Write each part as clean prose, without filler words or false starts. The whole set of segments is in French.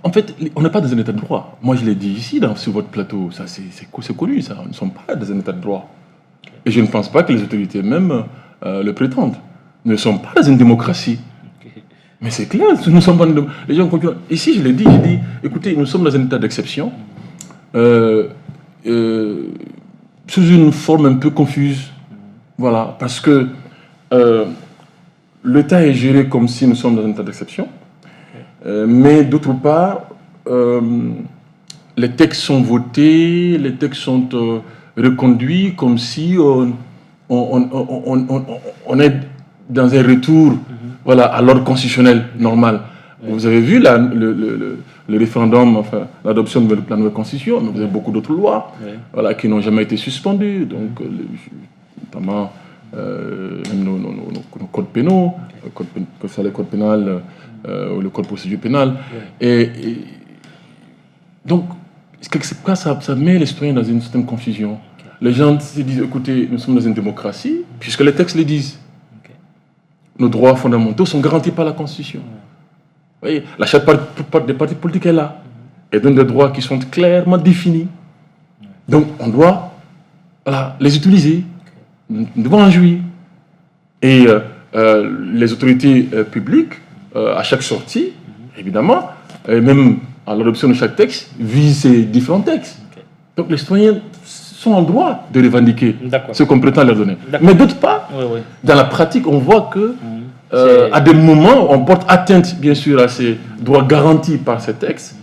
En fait, on n'est pas dans un état de droit. Moi, je l'ai dit ici, sur votre plateau, ça c'est connu, ça. Nous ne sommes pas dans un état de droit. Et je ne pense pas que les autorités même le prétendent. Nous ne sommes pas dans une démocratie. Mais c'est clair, nous sommes pas les gens continuent. Ici, je l'ai dit, j'ai dit, écoutez, nous sommes dans un état d'exception, sous une forme un peu confuse. Voilà, parce que l'État est géré comme si nous sommes dans un état d'exception. Mais d'autre part, les textes sont votés, les textes sont reconduits comme si on est dans un retour voilà, à l'ordre constitutionnel normal. Vous avez vu le référendum, enfin, l'adoption de la nouvelle constitution, mais vous avez beaucoup d'autres lois voilà, qui n'ont jamais été suspendues, donc, notamment même nos codes pénaux, que ce soit le code pénal ou le code de procédure pénale. Et donc, quelque part, ça met les citoyens dans une certaine confusion. Les gens se disent, écoutez, nous sommes dans une démocratie, puisque les textes le disent. Nos droits fondamentaux sont garantis par la Constitution. Vous voyez, la charte des partis politiques est là. Elle donne des droits qui sont clairement définis. Donc, on doit voilà, les utiliser. Nous devons en jouir. Et les autorités publiques, à chaque sortie, évidemment, même à l'adoption de chaque texte, visent ces différents textes. Donc, les citoyens sont en droit de revendiquer ce qu'on prétend leur donner. Mais d'autre part, dans la pratique, on voit que à des moments, on porte atteinte, bien sûr, à ces droits garantis par ces textes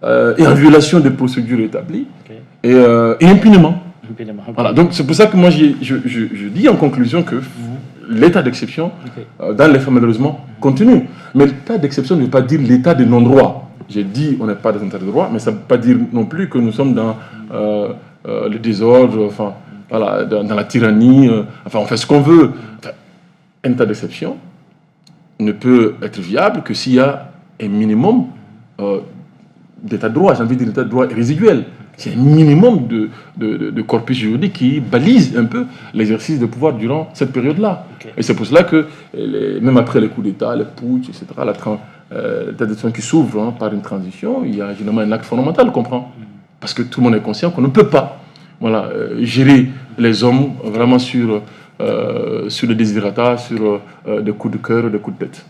et en violation des procédures établies et impunément. Voilà. Donc, c'est pour ça que moi, je dis en conclusion que l'état d'exception, dans les faits, malheureusement, continue. Mais l'état d'exception ne veut pas dire l'état de non-droit. J'ai dit on n'est pas dans un état de droit, mais ça ne veut pas dire non plus que nous sommes dans le désordre, enfin, voilà, dans la tyrannie, enfin, on fait ce qu'on veut. Enfin, un état d'exception ne peut être viable que s'il y a un minimum d'état de droit, j'ai envie de dire d'état de droit résiduel. C'est un minimum de corpus juridique qui balise un peu l'exercice de pouvoir durant cette période-là. Et c'est pour cela que, même après les coups d'État, les putsch, etc., l'état d'exception qui s'ouvre par une transition, il y a généralement un acte fondamental, comprend. Parce que tout le monde est conscient qu'on ne peut pas voilà, gérer les hommes vraiment sur le désirata, sur des coups de cœur, des coups de tête.